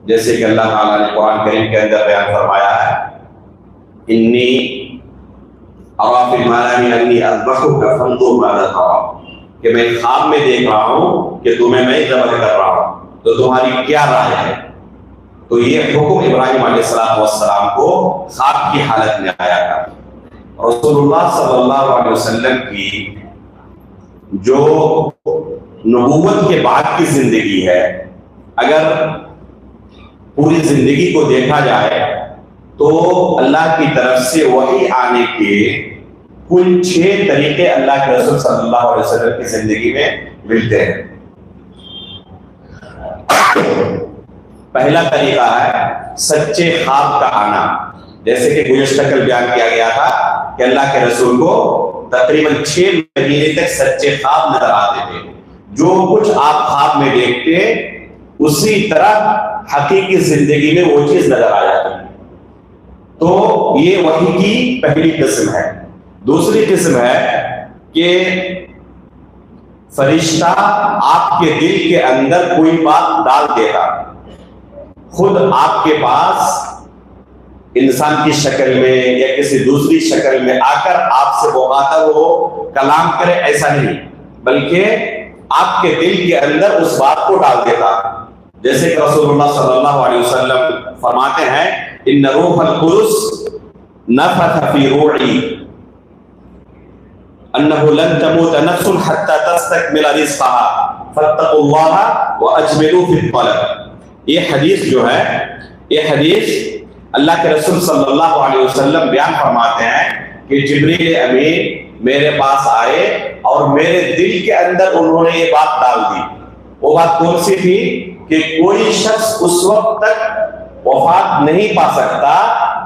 جیسے کہ اللہ تعالیٰ نے قرآن کریم کے اندر بیان فرمایا ہے انی ارا فی المنام انی اذبحک فانظر ماذا ترى، کہ میں خواب میں دیکھ رہا ہوں کہ تمہیں میں ذبح کر رہا ہوں تو تمہاری کیا رائے ہے۔ تو یہ حکم ابراہیم علیہ السلام کو خواب کی حالت میں آیا تھا۔ رسول اللہ صلی اللہ علیہ وسلم کی جو نبوت کے بعد کی زندگی ہے، اگر پوری زندگی کو دیکھا جائے تو اللہ کی طرف سے وحی آنے کے کل 6 طریقے اللہ کے رسول صلی اللہ علیہ وسلم کی زندگی میں ملتے ہیں۔ پہلا طریقہ ہے سچے خواب کا آنا، جیسے کہ گزشتہ کل بیان کیا گیا تھا کہ اللہ کے رسول کو تقریباً 6 مہینے تک سچے خواب نظر آتے تھے۔ جو کچھ آپ خواب میں دیکھتے اسی طرح حقیقی زندگی میں وہ چیز نظر آ جاتی ہے۔ تو یہ وحی کی پہلی قسم ہے۔ دوسری قسم ہے کہ فرشتہ آپ کے دل کے اندر کوئی بات ڈال دیتا، خود آپ کے پاس انسان کی شکل میں یا کسی دوسری شکل میں آ کر آپ سے مخاطب ہو، کلام کرے، ایسا نہیں، بلکہ آپ کے دل کے اندر اس بات کو ڈال دیتا۔ جیسے کہ رسول اللہ صلی اللہ علیہ وسلم فرماتے ہیں ان روح القدس نفث فی روعی انه لن تموت نفس حتى تستكمل رزقها فاتقوا الله واجملوا في الطلب۔ یہ حدیث جو ہے، یہ حدیث اللہ کے رسول صلی اللہ علیہ وسلم بیان فرماتے ہیں کہ جبریل امین میرے پاس آئے اور میرے دل کے اندر انہوں نے یہ بات ڈال دی۔ وہ بات کون سی تھی کہ کوئی شخص اس وقت تک وفات نہیں پا سکتا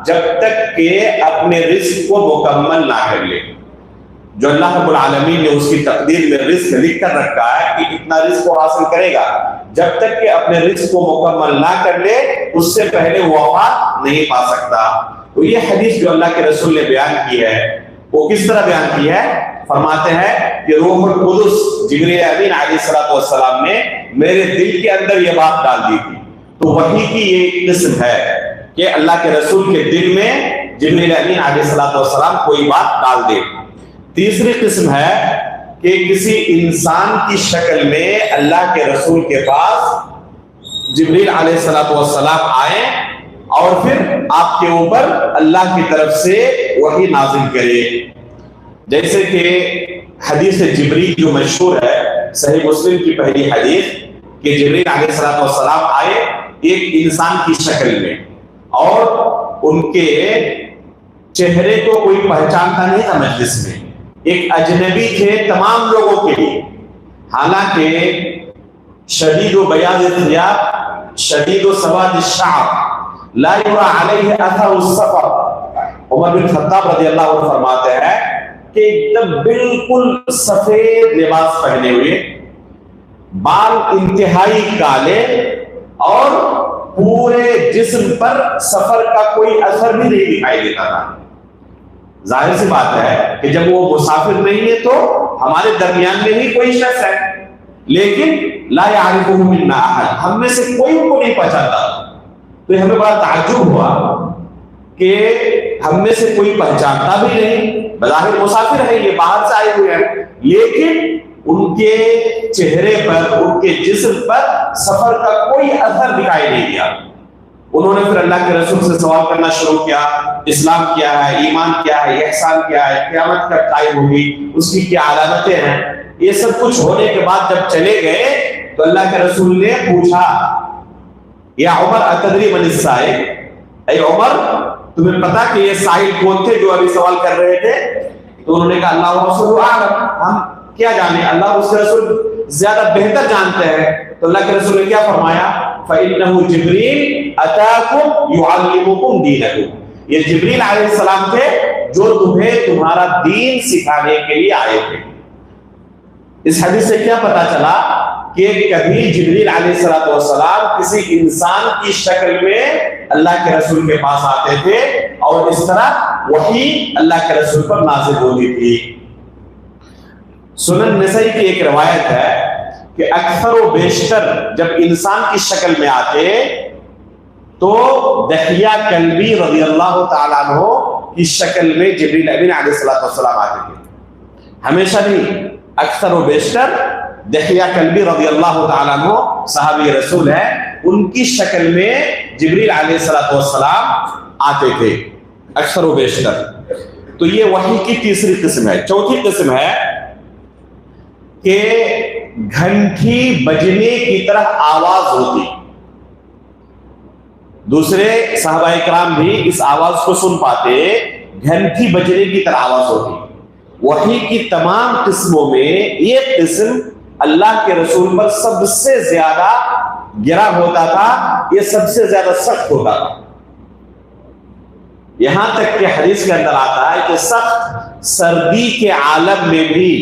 جب تک کہ اپنے رزق کو مکمل نہ کر لے۔ جو اللہ رب العالمین نے اس کی تقدیر میں رزق لکھ کر رکھا ہے کہ اتنا رزق وہ حاصل کرے گا، جب تک کہ اپنے رزق کو مکمل نہ کر لے اس سے پہلے وہ وفات نہیں پا سکتا۔ تو یہ حدیث جو اللہ کے رسول نے بیان کی ہے وہ کس طرح بیان کی ہے؟ فرماتے ہیں کہ روح القدس جبریل امین علیہ السلام نے میرے دل کے اندر یہ بات ڈال دی تھی۔ تو وحی کی یہ قسم ہے کہ اللہ کے رسول کے دل میں جبریل امین علیہ السلام کوئی بات ڈال دے۔ تیسری قسم ہے کہ کسی انسان کی شکل میں اللہ کے رسول کے پاس جبریل علیہ السلام آئے اور پھر آپ کے اوپر اللہ کی طرف سے وحی نازل کرے۔ جیسے کہ حدیث جبریل جو مشہور ہے، صحیح مسلم کی پہلی حدیث، کہ جبریل علیہ السلام آئے ایک انسان کی شکل میں اور ان کے چہرے کو کوئی پہچانتا نہیں تھا مجلس میں، ایک اجنبی تھے تمام لوگوں کے لیے، حالانکہ شدید و بیاض الثیاب شدید و سواد الشعر لا یرا علیہ اثر السفر۔ عمر بن خطاب رضی اللہ عنہ فرماتے ہیں کہ ایک دم بالکل سفید لباس پہنے ہوئے، بال انتہائی کالے اور پورے جسم پر سفر کا کوئی اثر بھی نہیں دکھائی دیتا تھا۔ ظاہر سی بات ہے کہ جب وہ مسافر نہیں ہے تو ہمارے درمیان میں ہی کوئی شخص ہے، لیکن لا يعرفه منا احد، ہم میں سے کوئی ان کو نہیں پہچانتا۔ تو ہمیں بڑا تعجب ہوا کہ ہم میں سے کوئی پہچانتا بھی نہیں، بظاہر مسافر ہے، یہ باہر سے آئے ہوئے ہیں، لیکن ان کے چہرے پر، ان کے جسم پر سفر کا کوئی اثر دکھائی نہیں دیا۔ انہوں نے پھر اللہ کے رسول سے سوال کرنا شروع کیا، اسلام کیا ہے، ایمان کیا ہے، احسان کیا ہے، قیامت کب قائم ہوگی، اس کی کیا علامتیں ہیں۔ یہ سب کچھ ہونے کے بعد جب چلے گئے تو اللہ کے رسول نے پوچھا یا عمر اتدری من السائل، اے عمر تمہیں پتا کہ یہ سائل کون تھے جو ابھی سوال کر رہے تھے؟ تو انہوں نے کہا اللہ و رسول اعلم، ہم کیا جانے، اللہ اس کے رسول زیادہ بہتر جانتے ہیں۔ تو اللہ کے رسول نے کیا فرمایا؟ فَإِنَّهُ جِبْرِيلٌ أَتَاكُمْ يُعَلِّمُكُمْ دِينَكُمْ، یہ جبریل علیہ السلام تھے جو تمہیں تمہارا دین سکھانے کے لیے آئے تھے۔ اس حدیث سے کیا پتا چلا کہ کبھی جبریل علیہ السلام کسی انسان کی شکل میں اللہ کے رسول کے پاس آتے تھے اور اس طرح وحی اللہ کے رسول پر نازل ہوتی تھی۔ سنن نسائی کی ایک روایت ہے کہ اکثر و بیشتر جب انسان کی شکل میں آتے تو دحیہ کلبی رضی اللہ تعالیٰ عنہ کی شکل میں جبریل امین علیہ السلام آتے تھے. ہمیشہ نہیں، اکثر و بیشتر دحیہ کلبی رضی اللہ تعالیٰ عنہ صحابی رسول ہے، ان کی شکل میں جبریل علیہ السلام آتے تھے اکثر و بیشتر. تو یہ وحی کی تیسری قسم ہے. چوتھی قسم ہے کہ گھنٹی بجنے کی طرح آواز ہوتی. دوسرے صحابہ کرام بھی اس آواز کو سن پاتے، گھنٹی بجنے کی طرح آواز ہوتی. وحی کی تمام قسموں میں یہ قسم اللہ کے رسول پر سب سے زیادہ گرا ہوتا تھا، یہ سب سے زیادہ سخت ہوتا تھا. یہاں تک کہ حدیث کے اندر آتا ہے کہ سخت سردی کے عالم میں بھی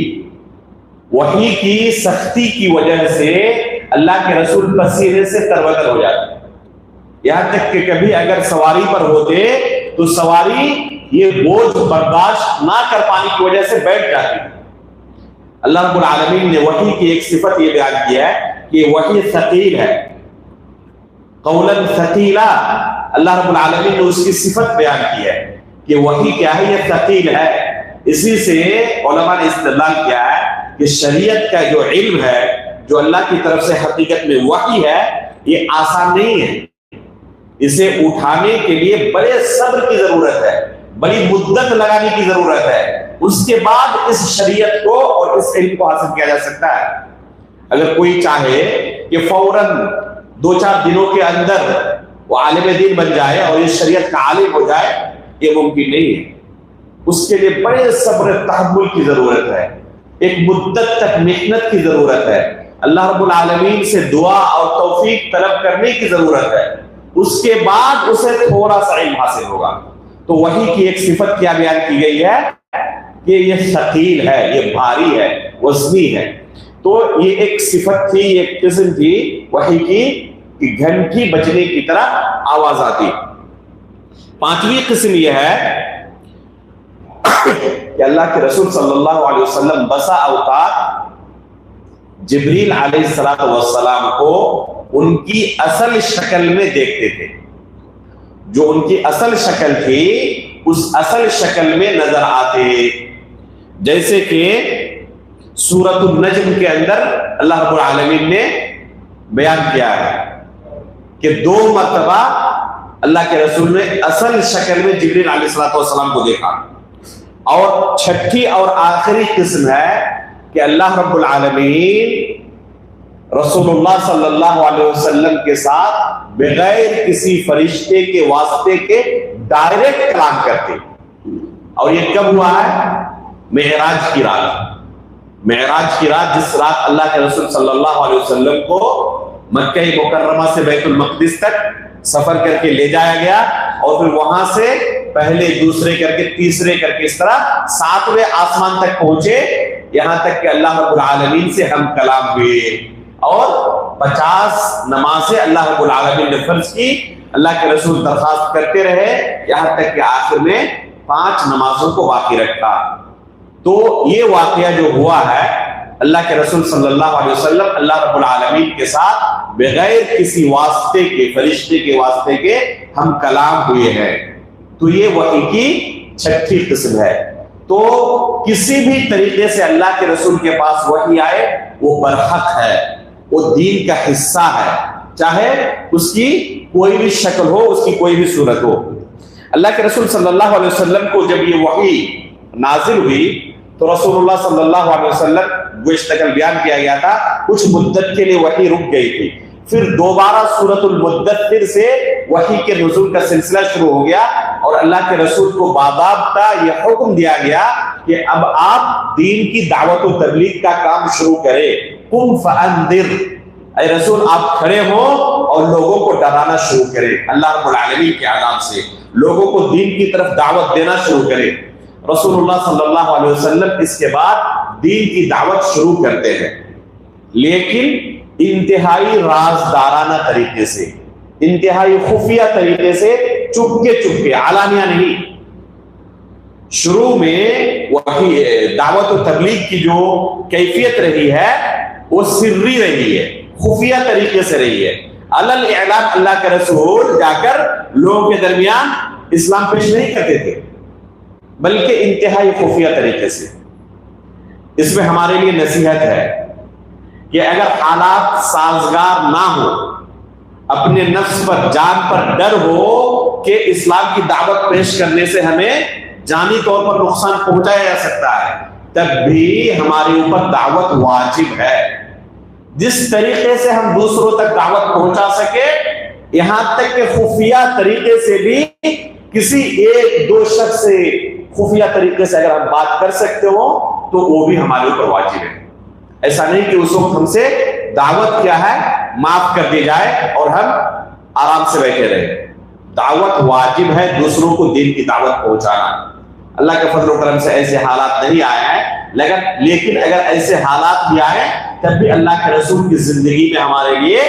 وحی کی سختی کی وجہ سے اللہ کے رسول پسینے سے تربتر ہو جاتے. یہاں تک کہ کبھی اگر سواری پر ہوتے تو سواری یہ بوجھ برداشت نہ کر پانے کی وجہ سے بیٹھ جاتی. اللہ رب العالمین نے وحی کی ایک صفت یہ بیان کیا ہے کہ وحی ثقیل ہے، قولا ثقیلا. اللہ رب العالمین نے اس کی صفت بیان کی ہے کہ وحی کیا ہے، یہ ثقیل ہے. اسی سے علماء نے استدلال کیا ہے کہ شریعت کا جو علم ہے، جو اللہ کی طرف سے حقیقت میں وحی ہے، یہ آسان نہیں ہے. اسے اٹھانے کے لیے بڑے صبر کی ضرورت ہے، بڑی مدت لگانے کی ضرورت ہے. اس کے بعد اس شریعت کو اور اس علم کو حاصل کیا جا سکتا ہے. اگر کوئی چاہے کہ فوراً 2-4 دنوں کے اندر وہ عالم دین بن جائے اور اس شریعت کا عالم ہو جائے، یہ ممکن نہیں ہے. اس کے لیے بڑے صبر تحمل کی ضرورت ہے، ایک مدت تک محنت کی ضرورت ہے، اللہ رب العالمین سے دعا اور توفیق طلب کرنے کی ضرورت ہے. اس کے بعد اسے تھوڑا سا علم حاصل ہوگا. تو وحی کی ایک صفت کیا بیان کی گئی ہے کہ یہ ثقیل ہے، یہ بھاری ہے، وزنی ہے. تو یہ ایک صفت تھی، ایک قسم تھی وحی کی کہ گھنٹی بجنے کی طرح آواز آتی. پانچویں قسم یہ ہے کہ اللہ کے رسول صلی اللہ علیہ وسلم بسا اوقات جبریل علیہ السلام کو ان کی اصل شکل میں دیکھتے تھے. جو ان کی اصل شکل تھی اس اصل شکل میں نظر آتے. جیسے کہ سورۃ النجم کے اندر اللہ رب العالمین نے بیان کیا ہے کہ 2 مرتبہ اللہ کے رسول نے اصل شکل میں جبریل علیہ السلام کو دیکھا. اور چھٹی اور آخری قسم ہے کہ اللہ رب العالمین رسول اللہ صلی اللہ علیہ وسلم کے ساتھ بغیر کسی فرشتے کے واسطے کے ڈائریکٹ کلام کرتے. اور یہ کب ہوا ہے؟ معراج کی رات. معراج کی رات، جس رات اللہ کے رسول صلی اللہ علیہ وسلم کو مکہ مکرمہ سے بیت المقدس تک سفر کر کے لے جایا گیا، اور پھر وہاں سے پہلے دوسرے کر کے تیسرے کر کے اس طرح 7ویں آسمان تک پہنچے، یہاں تک کہ اللہ رب العالمین سے ہم کلام ہوئے. اور 50 نمازیں اللہ رب العالمین نے فرض کی. اللہ کے رسول درخواست کرتے رہے یہاں تک کہ آخر میں 5 نمازوں کو باقی رکھا. تو یہ واقعہ جو ہوا ہے، اللہ کے رسول صلی اللہ علیہ وسلم اللہ رب العالمین کے ساتھ بغیر کسی واسطے کے، فرشتے کے واسطے کے ہم کلام ہوئے ہیں. تو یہ وحی کی چھٹی قسم ہے. تو کسی بھی طریقے سے اللہ کے رسول کے پاس وحی آئے وہ برحق ہے، وہ دین کا حصہ ہے، چاہے اس کی کوئی بھی شکل ہو، اس کی کوئی بھی صورت ہو. اللہ کے رسول صلی اللہ علیہ وسلم کو جب یہ وحی نازل ہوئی تو رسول اللہ صلی اللہ علیہ وسلم گوشت کل بیان کیا گیا تھا، کچھ مدت کے لیے وحی رک گئی تھی. پھر دوبارہ سورۃ المدثر سے وحی کے نزول کا سلسلہ شروع ہو گیا، اور اللہ کے رسول کو باضابطہ یہ حکم دیا گیا کہ اب آپ دین کی دعوت و تبلیغ کا کام شروع کریں. قم فانذر، اے رسول آپ کھڑے ہو اور لوگوں کو ڈرانا شروع کریں، اللہ رب العالمین کے عذاب سے لوگوں کو دین کی طرف دعوت دینا شروع کریں. رسول اللہ صلی اللہ علیہ وسلم اس کے بعد دین کی دعوت شروع کرتے ہیں، لیکن انتہائی رازدارانہ طریقے سے، انتہائی خفیہ طریقے سے، چپکے علانیہ نہیں. شروع میں وہی دعوت و تبلیغ کی جو کیفیت رہی ہے وہ سری رہی ہے، خفیہ طریقے سے رہی ہے. علل اعلان اللہ کے رسول جا کر لوگوں کے درمیان اسلام پیش نہیں کرتے تھے، بلکہ انتہائی خفیہ طریقے سے۔ اس میں ہمارے لیے نصیحت ہے کہ اگر حالات سازگار نہ ہو، اپنے نفس پر جان پر ڈر ہو کہ اسلام کی دعوت پیش کرنے سے ہمیں جانی طور پر نقصان پہنچایا جا سکتا ہے، تب بھی ہمارے اوپر دعوت واجب ہے۔ جس طریقے سے ہم دوسروں تک دعوت پہنچا سکے، یہاں تک کہ خفیہ طریقے سے بھی کسی ایک دو شخص سے خفیہ طریقے سے اگر ہم بات کر سکتے ہو تو وہ بھی ہمارے اوپر واجب ہے۔ ایسا نہیں کہ اس وقت ہم سے دعوت کیا ہے معاف کر دی جائے اور ہم آرام سے بیٹھے رہے۔ دعوت واجب ہے، دوسروں کو دین کی دعوت پہنچانا۔ اللہ کے فضل و کرم سے ایسے حالات نہیں آئے ہیں، لیکن اگر ایسے حالات بھی آئے تب بھی اللہ کے رسول کی زندگی میں ہمارے لیے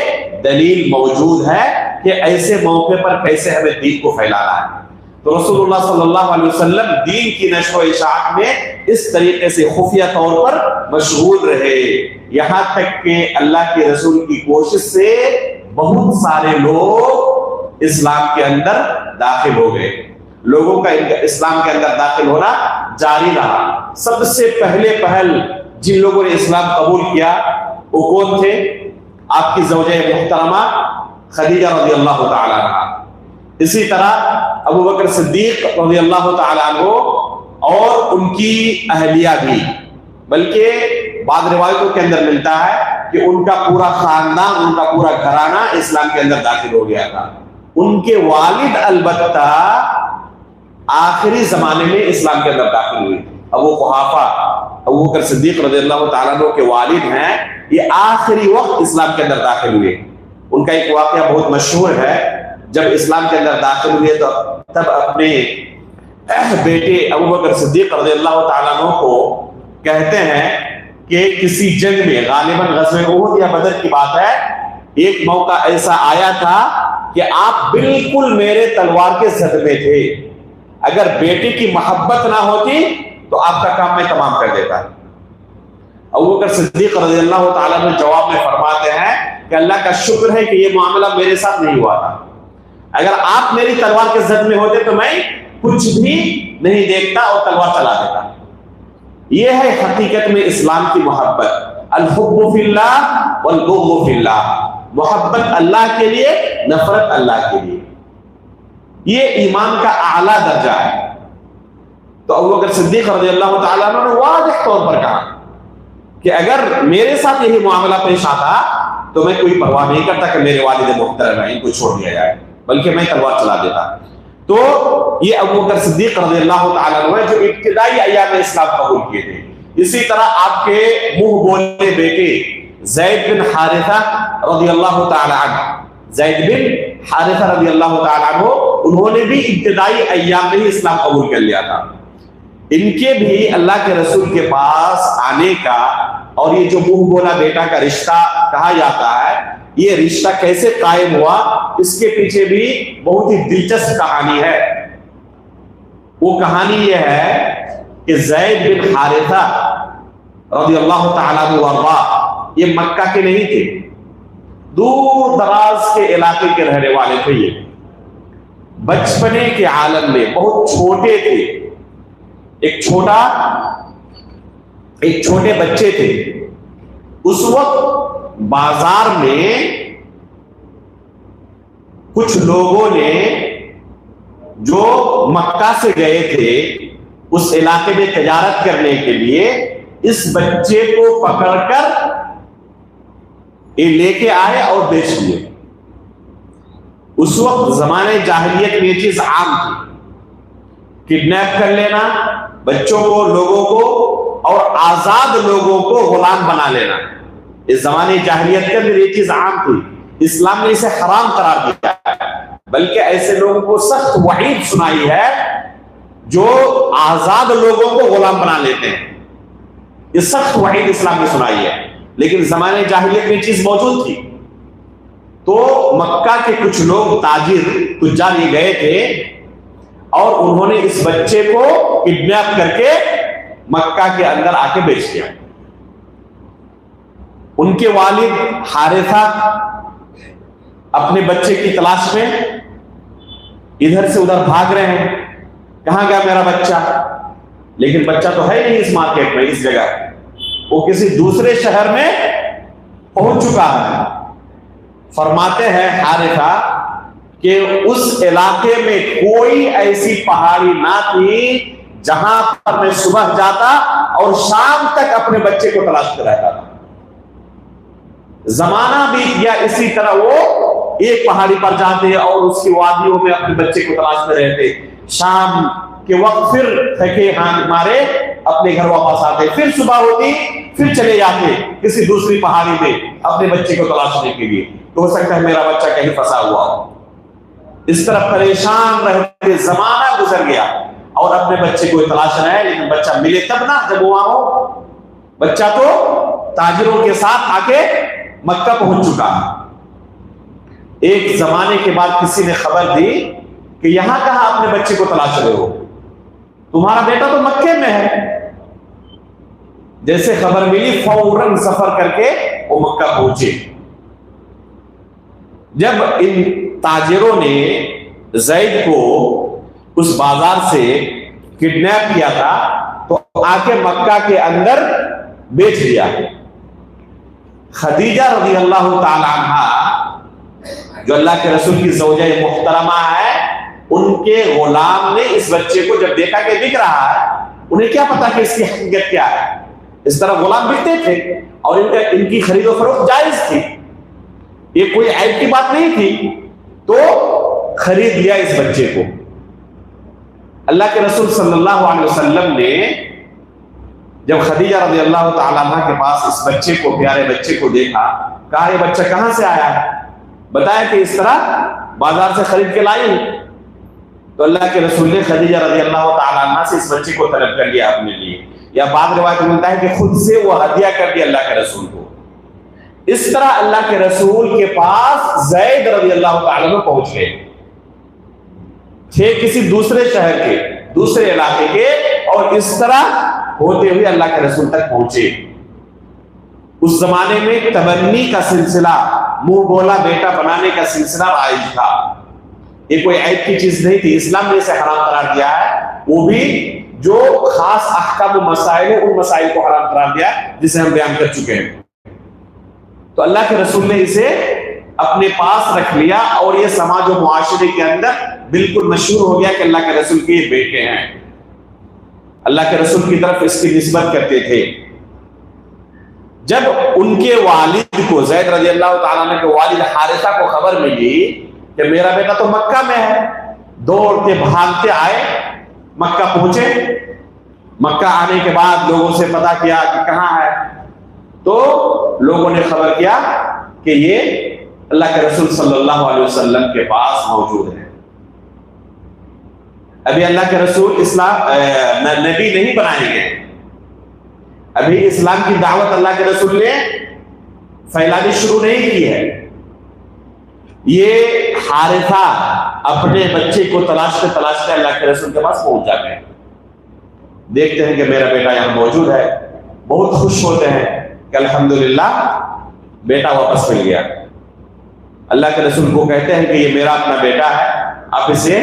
دلیل موجود ہے کہ ایسے موقع پر کیسے ہمیں دین کو پھیلانا ہے۔ تو رسول اللہ صلی اللہ علیہ وسلم دین کی نشر و اشاعت میں اس طریقے سے خفیہ طور پر مشغول رہے، یہاں تک کہ اللہ کے رسول کی کوشش سے بہت سارے لوگ اسلام کے اندر داخل ہو گئے۔ لوگوں کا اسلام کے اندر داخل ہونا جاری رہا۔ سب سے پہل جن لوگوں نے اسلام قبول کیا وہ کون تھے؟ آپ کی زوجہ محترمہ خدیجہ رضی اللہ تعالی عنہ، اسی طرح ابو بکر صدیق رضی اللہ تعالی عنہ اور ان کی اہلیہ بھی، بلکہ بعض روایتوں کے اندر ملتا ہے کہ ان کا پورا خاندان، ان کا پورا گھرانہ اسلام کے اندر داخل ہو گیا تھا۔ ان کے والد البتہ آخری زمانے میں اسلام کے اندر داخل ہوئے۔ ابو قحافہ، ابو بکر صدیق رضی اللہ تعالیٰ عنہ کے والد ہیں، یہ آخری وقت اسلام کے اندر داخل ہوئے۔ ان کا ایک واقعہ بہت مشہور ہے، جب اسلام کے اندر داخل ہوئے تو تب اپنے بیٹے ابو بکر صدیق رضی اللہ تعالیٰ عنہ کو کہتے ہیں کہ کسی جنگ میں، غالباً غزوہ احد یا بدر کی بات ہے، ایک موقع ایسا آیا تھا کہ آپ بالکل میرے تلوار کے زد میں تھے، اگر بیٹے کی محبت نہ ہوتی تو آپ کا کام میں تمام کر دیتا۔ ابو بکر صدیق رضی اللہ تعالیٰ عنہ جواب میں فرماتے ہیں کہ اللہ کا شکر ہے کہ یہ معاملہ میرے ساتھ نہیں ہوا تھا، اگر آپ میری تلوار کے زد میں ہوتے تو میں کچھ بھی نہیں دیکھتا اور تلوار چلا دیتا۔ یہ ہے حقیقت میں اسلام کی محبت، الحب فی اللہ والبغض فی اللہ، محبت اللہ کے لیے، نفرت اللہ کے لیے، یہ ایمان کا اعلیٰ درجہ ہے۔ تو ابو بکر صدیق رضی اللہ تعالیٰ عنہ نے واضح طور پر کہا کہ اگر میرے ساتھ یہی معاملہ پیش آتا تو میں کوئی پرواہ نہیں کرتا کہ میرے والد محترم ہیں، ان کو چھوڑ دیا جائے، بلکہ میں تلوار چلا دیتا۔ تو یہ ابو بکر صدیق رضی اللہ تعالیٰ عنہ جو ابتدائی ایام اسلام قبول کیے تھے۔ اسی طرح آپ کے منہ بولے بیٹے زید بن حارثہ رضی اللہ تعالیٰ عنہ، زید بن حارثہ رضی اللہ تعالیٰ عنہ، انہوں نے بھی ابتدائی ایام میں ہی اسلام قبول کر لیا تھا۔ ان کے بھی اللہ کے رسول کے پاس آنے کا اور یہ جو منہ بولا بیٹا کا رشتہ کہا جاتا ہے، یہ رشتہ کیسے قائم ہوا، اس کے پیچھے بھی بہت ہی دلچسپ کہانی ہے۔ وہ کہانی یہ ہے کہ زید بن حارثہ رضی اللہ تعالیٰ عنہ وارضاہ یہ مکہ کے نہیں تھے، دور دراز کے علاقے کے رہنے والے تھے۔ یہ بچپنے کے عالم میں بہت چھوٹے تھے، ایک چھوٹے بچے تھے۔ اس وقت بازار میں کچھ لوگوں نے جو مکہ سے گئے تھے اس علاقے میں تجارت کرنے کے لیے اس بچے کو پکڑ کر لے کے آئے اور بیچ دیے۔ اس وقت زمانے جاہلیت میں یہ چیز عام تھی، کڈنیپ کر لینا بچوں کو، لوگوں کو، اور آزاد لوگوں کو غلام بنا لینا۔ اس زمانے جاہلیت کے اندر یہ چیز عام تھی، اسلام نے اسے حرام قرار دیا ہے، بلکہ ایسے لوگوں کو سخت وعید سنائی ہے جو آزاد لوگوں کو غلام بنا لیتے ہیں۔ یہ سخت وعید اسلام نے سنائی ہے، لیکن زمانے جاہلیت میں چیز موجود تھی۔ تو مکہ کے کچھ لوگ تجار یہ گئے تھے اور انہوں نے اس بچے کو کڈنیپ کر کے مکہ کے اندر آ کے بیچ دیا۔ ان کے والد حارثہ اپنے بچے کی تلاش میں ادھر سے ادھر بھاگ رہے ہیں، کہاں گیا میرا بچہ؟ لیکن بچہ تو ہے نہیں اس مارکیٹ میں، اس جگہ، وہ کسی دوسرے شہر میں پہنچ چکا ہے۔ فرماتے ہیں حارثہ کہ اس علاقے میں کوئی ایسی پہاڑی نہ تھی جہاں پر میں صبح جاتا اور شام تک اپنے بچے کو تلاشتے رہتا تھا۔ زمانہ بیت گیا اسی طرح، وہ ایک پہاڑی پر جاتے اور اس کی وادیوں میں اپنے بچے کو تلاشتے رہتے، شام کے وقت پھر تھکے مارے اپنے گھر واپس آتے، پھر صبح ہوتی پھر چلے جاتے کسی دوسری پہاڑی میں اپنے بچے کو تلاشنے کے لیے، تو ہو سکتا ہے میرا بچہ کہیں پھنسا ہوا ہو۔ اس طرح پریشان رہتے، زمانہ گزر گیا اور اپنے بچے کو تلاش رہے ہیں، لیکن بچہ ملے تب نہ جب وہاں ہو۔ بچہ تو تاجروں کے ساتھ آ کے مکہ پہنچ چکا ہے۔ ایک زمانے کے بعد کسی نے خبر دی کہ یہاں کہاں اپنے بچے کو تلاش رہے ہو، تمہارا بیٹا تو مکے میں ہے۔ جیسے خبر ملی فوراً سفر کر کے وہ مکہ پہنچے۔ جب ان تاجروں نے زید کو اس بازار سے کڈنیپ کیا تھا تو آ کے مکہ کے اندر بیچ دیا۔ خدیجہ رضی اللہ تعالی عنہ جو اللہ کے رسول کی زوجہ محترمہ ہے، ان کے غلام نے اس بچے کو جب دیکھا کہ بک رہا ہے، انہیں کیا پتا کہ اس کی حقیقت کیا ہے، اس طرح غلام بکتے تھے اور ان کی خرید و فروخت جائز تھی، یہ کوئی عیب کی بات نہیں تھی، تو خرید لیا اس بچے کو۔ اللہ کے رسول صلی اللہ علیہ وسلم نے جب خدیجہ رضی اللہ تعالیٰ عنہ کے پاس اس بچے کو، پیارے بچے کو دیکھا، کہا یہ بچہ کہاں سے آیا ہے؟ بتایا کہ اس طرح بازار سے خرید کے لائی۔ تو اللہ کے رسول نے خدیجہ رضی اللہ تعالیٰ عنہ سے اس بچے کو طلب کر لیا اپنے لیے، یا بعض روایت میں ملتا ہے کہ خود سے وہ ہدیہ کر دیا اللہ کے رسول کو۔ اس طرح اللہ کے رسول کے پاس زید رضی اللہ تعالیٰ عنہ پہنچ گئے تھے، کسی دوسرے شہر کے، دوسرے علاقے کے، اور اس طرح ہوتے ہوئے اللہ کے رسول تک پہنچے۔ اس زمانے میں تبنی کا سلسلہ، منہ بولا بیٹا بنانے کا سلسلہ رائج تھا، یہ کوئی عیب کی چیز نہیں تھی، اسلام نے اسے حرام قرار دیا ہے، وہ بھی جو خاص احکام و مسائل ہیں ان مسائل کو حرام قرار دیا جسے ہم بیان کر چکے ہیں۔ تو اللہ کے رسول نے اسے اپنے پاس رکھ لیا اور یہ سماج و معاشرے کے اندر بالکل مشہور ہو گیا کہ اللہ کے رسول کے یہ بیٹے ہیں، اللہ کے رسول کی طرف اس کی نسبت کرتے تھے۔ جب ان کے والد کو، زید رضی اللہ تعالیٰ عنہ کے والد حارثہ کو خبر ملی کہ میرا بیٹا تو مکہ میں ہے، دوڑتے بھاگتے آئے، مکہ پہنچے۔ مکہ آنے کے بعد لوگوں سے پتا کیا کہ کہاں ہے، تو لوگوں نے خبر کیا کہ یہ اللہ کے رسول صلی اللہ علیہ وسلم کے پاس موجود ہے۔ ابھی اللہ کے رسول اسلام نبی نہیں بنائے گئے، ابھی اسلام کی دعوت اللہ کے رسول نے پھیلانی شروع نہیں کی ہے۔ یہ حارثہ اپنے بچے کو تلاشتے تلاشتے اللہ کے رسول کے پاس پہنچ جاتے ہیں، دیکھتے ہیں کہ میرا بیٹا یہاں موجود ہے، بہت خوش ہوتے ہیں کہ الحمدللہ بیٹا واپس مل گیا۔ اللہ کے رسول کو کہتے ہیں کہ یہ میرا اپنا بیٹا ہے، آپ اسے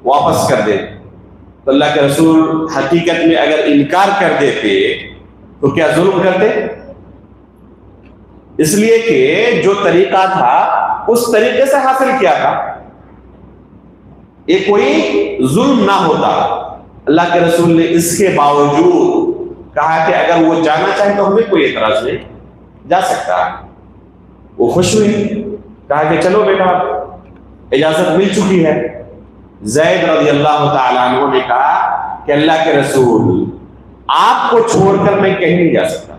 واپس کر دیں۔ تو اللہ کے رسول حقیقت میں اگر انکار کر دیتے تو کیا ظلم کرتے؟ اس لیے کہ جو طریقہ تھا اس طریقے سے حاصل کیا تھا، یہ کوئی ظلم نہ ہوتا۔ اللہ کے رسول نے اس کے باوجود کہا کہ اگر وہ جانا چاہے تو ہمیں کوئی اعتراض نہیں، جا سکتا ہے۔ وہ خوش ہوئی، کہا کہ چلو بیٹا اجازت مل چکی ہے۔ زید رضی اللہ تعالیٰ عنہ نے کہا کہ اللہ کے رسول آپ کو چھوڑ کر میں کہیں نہیں جا سکتا۔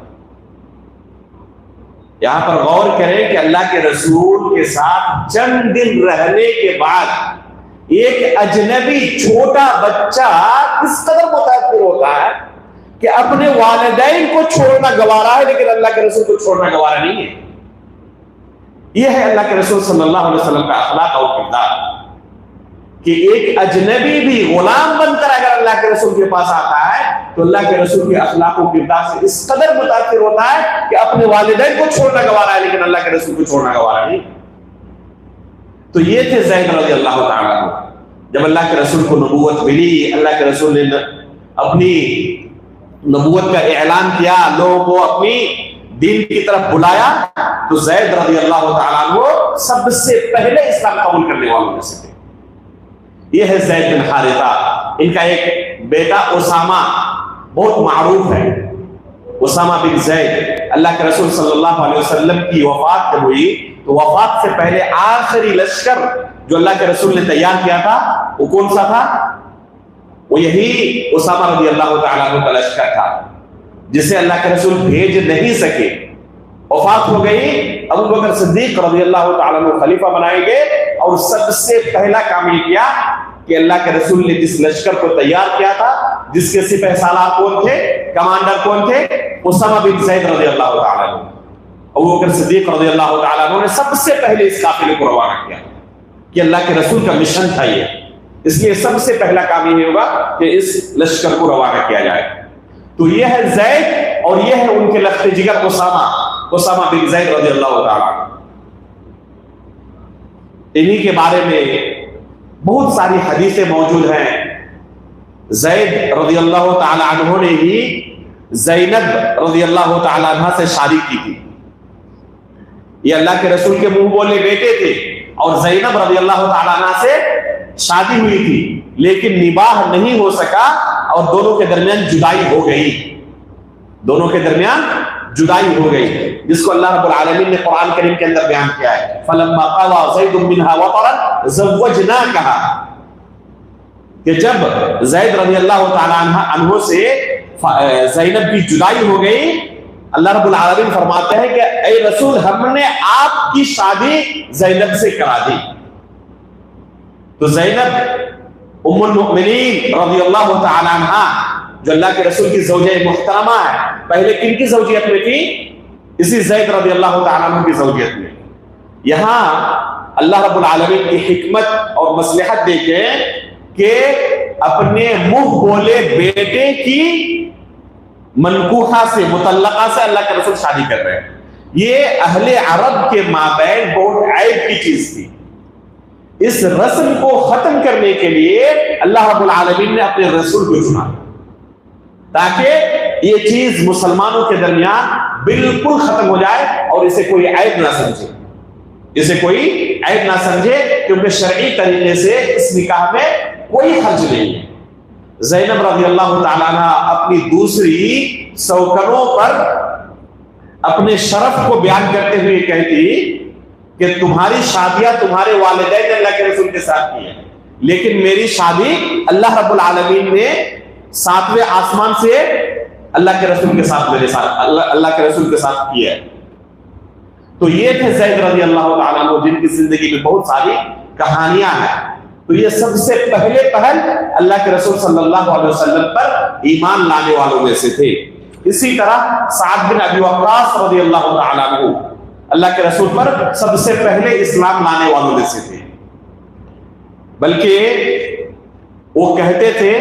یہاں پر غور کریں کہ اللہ کے رسول کے ساتھ چند دن رہنے کے بعد ایک اجنبی چھوٹا بچہ کس قدر متاثر ہوتا ہے کہ اپنے والدین کو چھوڑنا گوارا ہے، لیکن اللہ کے رسول کو چھوڑنا گوارا نہیں ہے۔ یہ ہے اللہ کے رسول صلی اللہ علیہ وسلم کا اخلاق اور کردار کہ ایک اجنبی بھی غلام بن کر اگر اللہ کے رسول کے پاس آتا ہے تو اللہ کے رسول کے اخلاق و کردار سے اس قدر متاثر ہوتا ہے کہ اپنے والدین کو چھوڑنا گوارا ہے، لیکن اللہ کے رسول کو چھوڑنا گوارا نہیں۔ تو یہ تھے زید رضی اللہ تعالیٰ عنہ. جب اللہ کے رسول کو نبوت ملی، اللہ کے رسول نے اپنی نبوت کا اعلان کیا، لوگوں کو اپنی دین کی طرف بلایا، تو زید رضی اللہ تعالیٰ عنہ سب سے پہلے اسلام قبول کرنے والوں میں سے تھے. یہ ہے زید بن حارثہ. ان کا ایک بیٹا اسامہ بہت معروف ہے، اسامہ بن زید. اللہ کے رسول صلی اللہ علیہ وسلم کی وفات جب ہوئی تو وفات سے پہلے آخری لشکر جو اللہ کے رسول نے تیار کیا تھا وہ کون سا تھا؟ وہ یہی اسامہ رضی اللہ تعالیٰ عنہ کا لشکر تھا جسے اللہ کے رسول بھیج نہیں سکے. وفات ہو گئی، ابو بکر صدیق رضی اللہ تعالیٰ عنہ خلیفہ بنائے گئے، اور سب سے پہلا کام یہ کیا کہ اللہ کے رسول نے جس لشکر کو تیار کیا تھا، جس کے سپہ سالار کون تھے، کمانڈر کون تھے؟ اسامہ بن زید رضی اللہ تعالیٰ عنہ. ابو بکر صدیق رضی اللہ تعالیٰ عنہ نے سب سے پہلے اس قافلے کو روانہ کیا کہ اللہ کے رسول کا مشن تھا یہ، اس لیے سب سے پہلا کام یہ ہوگا کہ اس لشکر کو روانہ کیا جائے. تو یہ ہے زید، اور یہ ہے ان کے لخت جگر اسامہ بن زید رضی اللہ تعالیٰ عنہ. انہی کے بارے میں بہت ساری حدیثیں موجود ہیں. زید رضی اللہ تعالیٰ عنہ نے ہی زینب رضی اللہ تعالیٰ عنہ سے شادی کی تھی. یہ اللہ کے رسول کے منہ بولے بیٹے تھے، اور زینب رضی اللہ تعالیٰ عنہ سے شادی ہوئی تھی، لیکن نباہ نہیں ہو سکا اور دونوں کے درمیان جدائی ہو گئی. دونوں کے درمیان جدائی ہو گئی، جس کو اللہ رب العالمین نے قرآن کریم کے اندر بیان کیا ہے. فَلَمَّا قَضَىٰ زَيْدٌ مِّنْهَا وَطَرًا زَوَّجْنَاكَهَا، کہ جب زید رضی اللہ تعالیٰ عنہ سے زینب کی جدائی ہو گئی، اللہ رب العالمین فرماتے ہیں کہ اے رسول، ہم نے آپ کی شادی زینب سے کرا دی. تو زینب ام المؤمنین رضی اللہ تعالیٰ عنہ جو اللہ کے رسول کی زوجہ محترمہ ہے، پہلے کن کی زوجیت میں تھی؟ اسی زید رضی اللہ تعالیٰ عنہ کی زوجیت میں. یہاں اللہ رب العالمین کی حکمت اور مصلحت دیکھیں کہ اپنے منہ بولے بیٹے کی منکوحہ سے، مطلقہ سے اللہ کے رسول شادی کر رہے ہیں. یہ اہل عرب کے مابین بہت عیب کی چیز تھی. اس رسم کو ختم کرنے کے لیے اللہ رب العالمین نے اپنے رسول کو چنا تاکہ یہ چیز مسلمانوں کے درمیان بالکل ختم ہو جائے اور اسے کوئی عیب نہ سمجھے، اسے کوئی عیب نہ سمجھے، کیونکہ شرعی طریقے سے اس نکاح میں کوئی حرج نہیں ہے. زینب رضی اللہ تعالیٰ عنہ اپنی دوسری سوکنوں پر اپنے شرف کو بیان کرتے ہوئے کہتی کہ تمہاری شادیاں تمہارے والدین نے اللہ کے رسول کے ساتھ کی ہیں، لیکن میری شادی اللہ رب العالمین نے 7ویں آسمان سے اللہ کے رسول کے ساتھ، میرے ساتھ اللہ کے رسول کے ساتھ کی ہے. تو یہ تھے زید رضی اللہ تعالیٰ عنہ جن کی زندگی میں بہت ساری کہانیاں ہیں. تو یہ سب سے پہلے پہل اللہ کے رسول صلی اللہ علیہ وسلم پر ایمان لانے والوں میں سے تھے. اسی طرح سعد بن ابی وقاص رضی اللہ تعالیٰ عنہ اللہ کے رسول پر سب سے پہلے اسلام لانے والوں میں سے تھے. بلکہ وہ کہتے تھے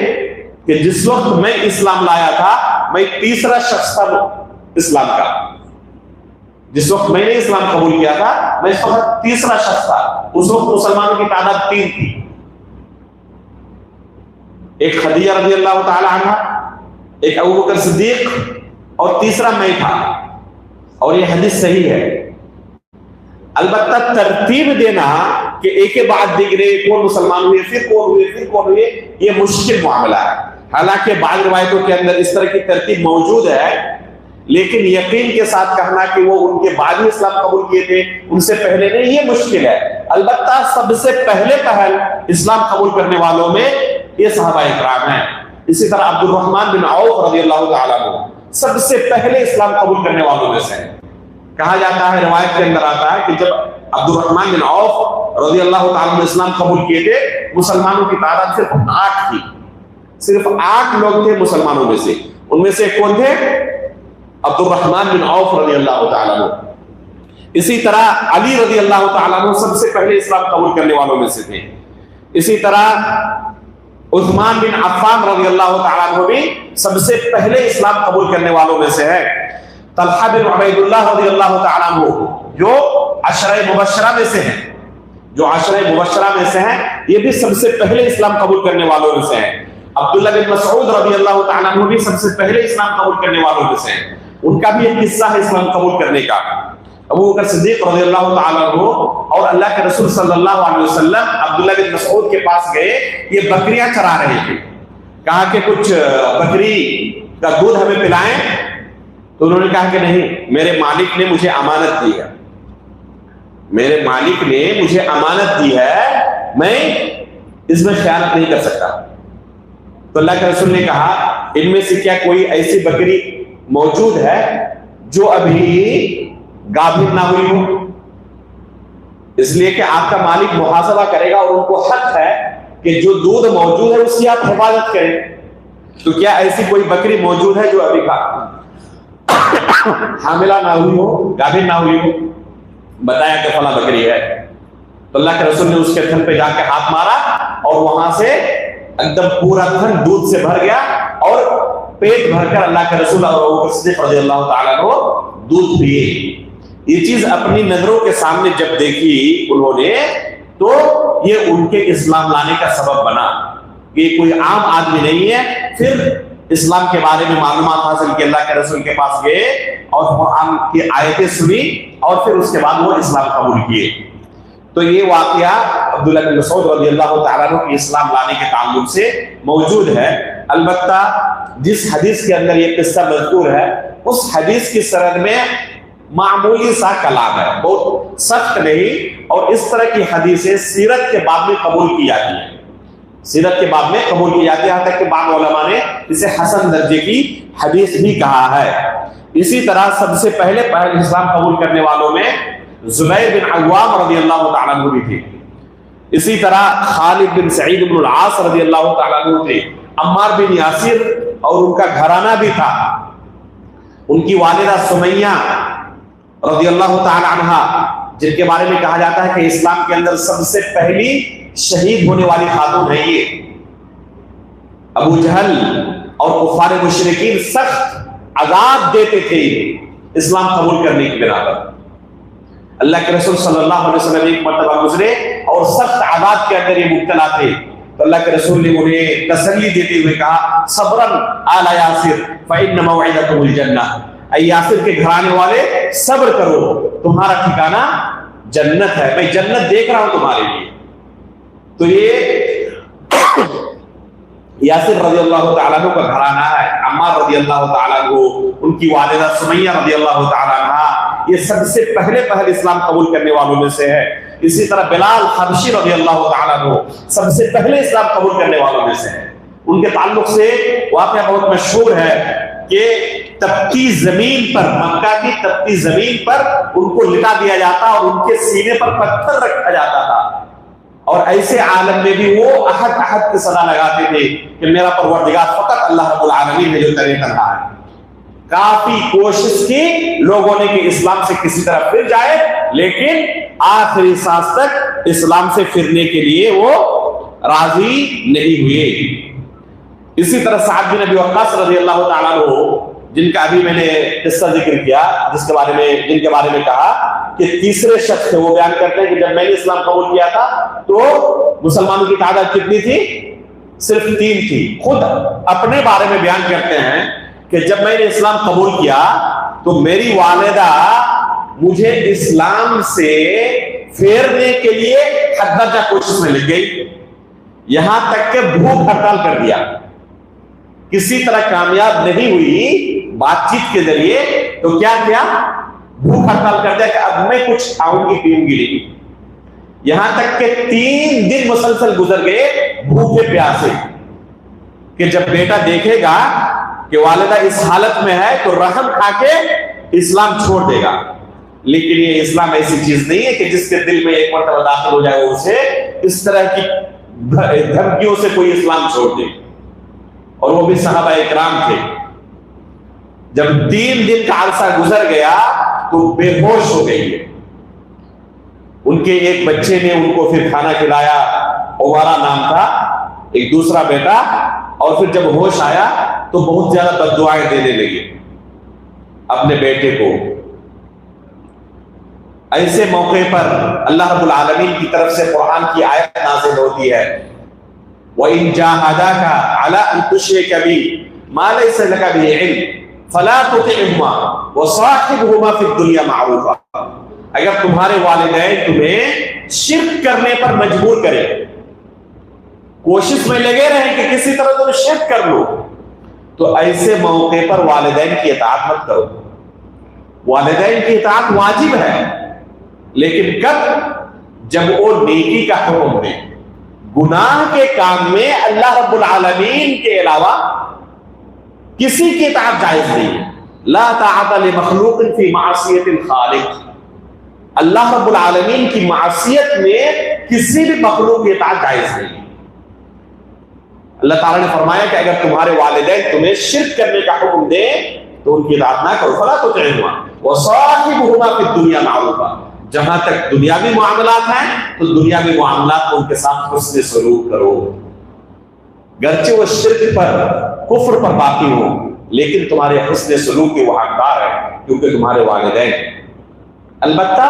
کہ جس وقت میں اسلام لایا تھا میں تیسرا شخص تھا اسلام کا. جس وقت میں نے اسلام قبول کیا تھا میں اس وقت تیسرا شخص تھا. اس وقت مسلمانوں کی تعداد 3 تھی، ایک خدیجہ رضی اللہ تعالی عنہ، ایک ابو بکر صدیق، اور تیسرا میں تھا. اور یہ حدیث صحیح ہے. البتہ ترتیب دینا کہ ایک کے بعد دیگرے کون مسلمان ہوئے، پھر کون ہوئے، پھر کون ہوئے، یہ مشکل معاملہ ہے. حالانکہ بعض روایتوں کے اندر اس طرح کی ترتیب موجود ہے، لیکن یقین کے ساتھ کہنا کہ وہ ان کے بعد ہی اسلام قبول کیے تھے، ان سے پہلے نہیں، یہ مشکل ہے. البتہ سب سے پہلے پہل اسلام قبول کرنے والوں میں یہ صحابہ اکرام ہیں. اسی طرح عبد الرحمن بن عوف رضی اللہ تعالیٰ عنہ سب سے پہلے اسلام قبول کرنے والوں میں سے ہیں. کہا جاتا ہے، روایت کے اندر آتا ہے کہ جب عبد الرحمن بن عوف رضی اللہ تعالیٰ عنہ اسلام قبول کیے تھے، مسلمانوں کی تعداد صرف 8 تھی. صرف 8 لوگ تھے مسلمانوں میں سے. ان میں سے کون تھے؟ عبد الرحمن بن عوف رضی اللہ تعالیٰ عنہ. اسی طرح علی رضی اللہ تعالیٰ عنہ سب سے پہلے اسلام قبول کرنے والوں میں سے تھے. اسی طرح عثمان بن عفان رضی اللہ تعالیٰ عنہ بھی سب سے پہلے اسلام قبول کرنے والوں میں سے ہے. طلحہ بن عبید اللہ رضی اللہ تعالیٰ عنہ جو 10 مبشرہ میں سے ہیں، جو عشرہ مبشرہ میں سے ہیں، یہ بھی سب سے پہلے اسلام قبول کرنے والوں میں سے ہیں۔ عبداللہ بن مسعود رضی اللہ تعالیٰ عنہ بھی سب سے پہلے اسلام قبول کرنے والوں میں سے ہیں، ان کا بھی ایک قصہ ہے اسلام قبول کرنے کا۔ ابو بکر صدیق رضی اللہ تعالیٰ عنہ اور اللہ کے رسول صلی اللہ علیہ وسلم عبداللہ بن مسعود کے پاس گئے، یہ بکریاں چرا رہے تھے، کہا کہ کچھ بکری کا دودھ ہمیں پلائیں، تو انہوں نے کہا کہ نہیں، میرے مالک نے مجھے امانت دی ہے، میرے مالک نے مجھے امانت دی ہے، میں اس میں خیانت نہیں کر سکتا۔ تو اللہ کے رسول نے کہا ان میں سے کیا کوئی ایسی بکری موجود ہے جو ابھی گابھن نہ ہوئی ہو؟ اس لیے کہ آپ کا مالک محاسبہ کرے گا اور ان کو حق ہے کہ جو دودھ موجود ہے اس کی آپ حفاظت کریں۔ تو کیا ایسی کوئی بکری موجود ہے جو ابھی حاملہ نہ ہوئی ہو، گابھن نہ ہوئی ہو؟ بتایا کہ فلاں بکری ہے۔ تو اللہ کے رسول نے اس کے تھن پہ جا کے ہاتھ مارا اور وہاں سے ایک دم پورا تھن دودھ سے بھر گیا اور پیٹ بھر کر اللہ کے رسول اور ابو بکر صدیق رضی اللہ تعالیٰ عنہ دودھ پیے۔ یہ چیز اپنی نظروں کے سامنے جب دیکھی انہوں نے تو یہ ان کے اسلام لانے کا سبب بنا کہ کوئی عام آدمی نہیں ہے۔ پھر اسلام کے بارے میں معلومات حاصل کی، اللہ کے رسول کے پاس گئے اور قرآن کی آیتیں سنی اور پھر اس کے بعد وہ اسلام قبول کیے۔ تو یہ واقعہ عبداللہ بن مسعود رضی اللہ تعالیٰ عنہ کی اسلام لانے کے تعلق سے موجود ہے۔ البتہ جس حدیث کے اندر یہ قصہ مذکور ہے اس حدیث کی سند میں معمولی سا کلام ہے، بہت سخت نہیں، اور اس طرح کی حدیثیں سیرت کے باب میں قبول کی جاتی ہیں، سیرت کے باب میں قبول کی جاتی ہے، یہاں تک کہ بعض علماء نے اسے حسن درجے کی حدیث بھی کہا ہے۔ اسی طرح سب سے پہلے اسلام قبول کرنے والوں میں زبیر بن عوام رضی اللہ تعالیٰ عنہ بھی تھے، اسی طرح خالد بن سعید بن العاص رضی اللہ تعالیٰ عنہ تھے، عمار بن یاسر اور ان کا گھرانہ بھی تھا، ان کی والدہ سمیہ رضی اللہ تعالیٰ عنہ جن کے بارے میں کہا جاتا ہے کہ اسلام کے اندر سب سے پہلی شہید ہونے والی خاتون ہے یہ۔ ابو جہل اور کفار مشرکین سخت عذاب دیتے تھے اسلام قبول کرنے کی بنا پر۔ اللہ کے رسول صلی اللہ علیہ وسلم ایک مرتبہ گزرے اور سخت عذاب کے اندر یہ مبتلا تھے، تو اللہ کے رسول نے انہیں تسلی دیتے ہوئے کہا صبرا آل یاسر فإن موعدکم الجنہ، اے یاسر کے گھرانے والے صبر کرو، تمہارا ٹھکانہ جنت ہے، میں جنت دیکھ رہا ہوں تمہارے لیے۔ تو یہ یاسر رضی اللہ تعالیٰ عنہ کا گھرانہ ہے، عمار رضی اللہ تعالیٰ عنہ، ان کی والدہ سمیہ رضی اللہ تعالیٰ عنہ، یہ سب سے پہلے اسلام قبول کرنے والوں میں سے ہے۔ اسی طرح بلال حبشی رضی اللہ تعالیٰ عنہ سب سے پہلے اسلام قبول کرنے والوں میں سے ہے۔ ان کے تعلق سے واقعہ بہت مشہور ہے کہ تپتی زمین پر، مکہ کی تپتی زمین پر ان کو لٹا دیا جاتا اور ان کے سینے پر پتھر رکھا جاتا تھا، اور ایسے عالم میں بھی وہ احد احد کی صدا لگاتے تھے کہ میرا پروردگار فقط اللہ رب العالمین ہے جو کرے کرتا ہے۔ کافی کوشش کی لوگوں نے کہ اسلام سے کسی طرح پھر جائے، لیکن آخری سانس تک اسلام سے پھرنے کے لیے وہ راضی نہیں ہوئے۔ اسی طرح سعد بن ابی وقاص رضی اللہ تعالیٰ عنہ، جن کا ابھی میں نے قصہ ذکر کیا، جن کے بارے میں کہا کہ تیسرے شخص تھے، وہ بیان کرتے ہیں کہ جب میں نے اسلام قبول کیا تھا تو مسلمانوں کی تعداد کتنی تھی؟ صرف 3 تھی۔ خود اپنے بارے میں بیان کرتے ہیں کہ جب میں نے اسلام قبول کیا تو میری والدہ مجھے اسلام سے پھیرنے کے لیے حد درجہ کوشش میں لگ گئی، یہاں تک کہ بھوک ہڑتال کر دیا، کسی طرح کامیاب نہیں ہوئی بات چیت کے ذریعے، تو کیا بھوک ہڑتال کر دیا کہ اب میں کچھ کھاؤں گی پیوں گی نہیں، یہاں تک کہ 3 دن مسلسل گزر گئے بھوکے پیاسے، کہ جب بیٹا دیکھے گا کہ والدہ اس حالت میں ہے تو رحم کھا کے اسلام چھوڑ دے گا۔ لیکن یہ اسلام ایسی چیز نہیں ہے کہ جس کے دل میں ایک مرتبہ داخل ہو جائے اسے اس طرح کی دھمکیوں سے کوئی اسلام چھوڑ دے، اور وہ بھی صحابہ اکرام تھے۔ جب 3 دن کا عرصہ گزر گیا تو بے ہوش ہو گئی ہے، ان کے ایک بچے نے ان کو پھر کھانا کھلایا، عمارہ نام تھا، ایک دوسرا بیٹا، اور پھر جب ہوش آیا تو بہت زیادہ بد دعائیں دینے لگے اپنے بیٹے کو، ایسے موقع پر اللہ رب العالمین کی طرف سے قرآن کی آیت نازل ہوتی ہے، وَإِن جَاهَدَاكَ عَلَىٰ أَن تُشْرِكَ بِي مَا لَيْسَ لَكَ بِهِ عِلْمٌ فَلَا تُطِعْهُمَا وَصَاحِبْهُمَا فِي الدُّنْيَا مَعْرُوفًا۔ اگر تمہارے والدین تمہیں شرک کرنے پر مجبور کریں، کوشش میں لگے رہیں کہ کسی طرح تم شرک کر لو، تو ایسے موقع پر والدین کی اطاعت مت کرو۔ والدین کی اطاعت واجب ہے، لیکن کب؟ جب وہ نیکی کا حکم دے۔ گناہ کے کام میں اللہ رب العالمین کے علاوہ کسی کی اطاعت جائز نہیں ہے۔ لا طاعت لمخلوق فی معصیت الخالق، اللہ رب العالمین کی معصیت میں کسی بھی مخلوق کی اطاعت جائز نہیں ہے۔ اللہ تعالیٰ نے فرمایا کہ اگر تمہارے والدین تمہیں شرک کرنے کا حکم دے تو ان کی اطاعت نہ کرو، فلا تطعهما وصاحبهما فی الدنیا معروفا۔ جہاں تک دنیاوی معاملات ہیں تو دنیاوی معاملات میں ان کے ساتھ حسن سلوک کرو، گرچہ وہ شرک پر کفر پر باقی ہو، لیکن تمہارے حسن سلوک کے وہ حقدار ہیں کیونکہ تمہارے والدین۔ البتہ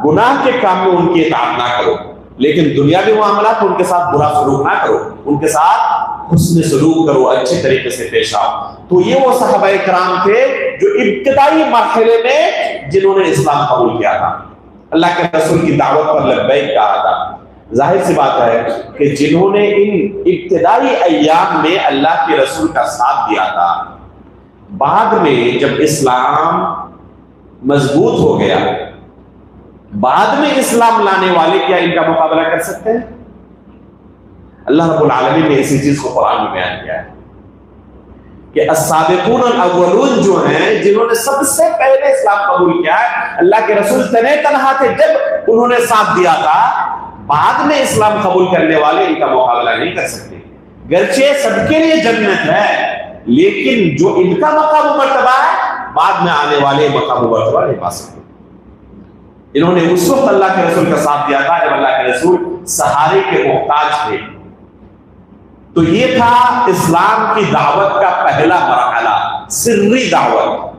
گناہ کے کام میں ان کی اطاعت نہ کرو، لیکن دنیاوی معاملات میں ان کے ساتھ برا سلوک نہ کرو، ان کے ساتھ حسن سلوک کرو، اچھے طریقے سے پیش آؤ۔ تو یہ وہ صحابہ کرام تھے جو ابتدائی مرحلے میں جنہوں نے اسلام قبول کیا تھا، اللہ کے رسول کی دعوت پر لبیک کہا تھا۔ ظاہر سی بات ہے کہ جنہوں نے ان ابتدائی ایام میں اللہ کے رسول کا ساتھ دیا تھا، بعد میں جب اسلام مضبوط ہو گیا، بعد میں اسلام لانے والے کیا ان کا مقابلہ کر سکتے ہیں؟ اللہ رب العالمین نے اسی چیز کو قرآن میں بیان کیا ہے کہ السابقون الاولون جو ہیں، جنہوں نے سب سے پہلے اسلام قبول کیا ہے، اللہ کے رسول تنے تنہا تھے جب انہوں نے ساتھ دیا تھا، بعد میں اسلام قبول کرنے والے ان کا مقابلہ نہیں کر سکتے۔ گرچہ سب کے لیے جنت ہے، لیکن جو ان کا مقام و مرتبہ ہے، بعد میں آنے والے مقام و مرتبہ نہیں پا سکتے۔ انہوں نے اس وقت اللہ کے رسول کا ساتھ دیا تھا جب اللہ کے رسول سہارے کے محتاج تھے۔ تو یہ تھا اسلام کی دعوت کا پہلا مرحلہ، سری دعوت۔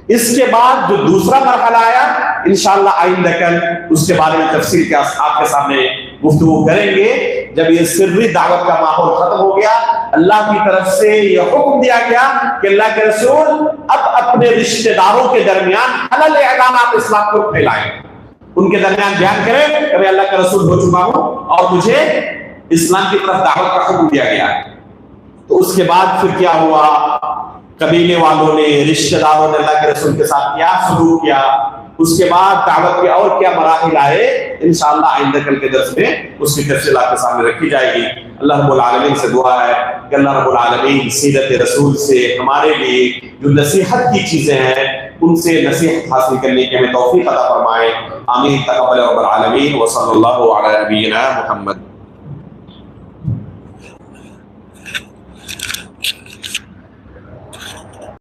اس کے بعد جو دوسرا مرحلہ آیا، انشاءاللہ آئندہ کل اس کے بارے میں تفصیل کے آپ کے سامنے گفتگو کریں گے۔ جب یہ سری دعوت کا ماحول ختم ہو گیا، اللہ کی طرف سے یہ حکم دیا گیا کہ اللہ کے رسول اب اپنے رشتہ داروں کے درمیان حلال اعلانات اسلام کو پھیلائیں، ان کے درمیان بیان کریں کہ میں اللہ کا رسول ہو چکا ہوں اور مجھے اسلام کی طرف دعوت کا حکم دیا گیا۔ تو اس کے بعد پھر کیا ہوا؟ قبیلے والوں نے، رشتہ داروں نے اللہ کے رسول کے ساتھ کیا سلوک کیا، اس کے بعد دعوت کے اور کیا مراحل آئے، انشاءاللہ آئندہ کل کے درس میں اس کی تفصیل آپ کے سامنے رکھی جائے گی۔ اللہ رب العالمین سے دعا ہے کہ اللہ رب العالمین سیرت رسول سے ہمارے لیے جو نصیحت کی چیزیں ہیں ان سے نصیحت حاصل کرنے کی ہمیں توفیق عطا فرمائے۔ آمین تقبل رب العالمین، وصلی اللہ علی نبینا محمد۔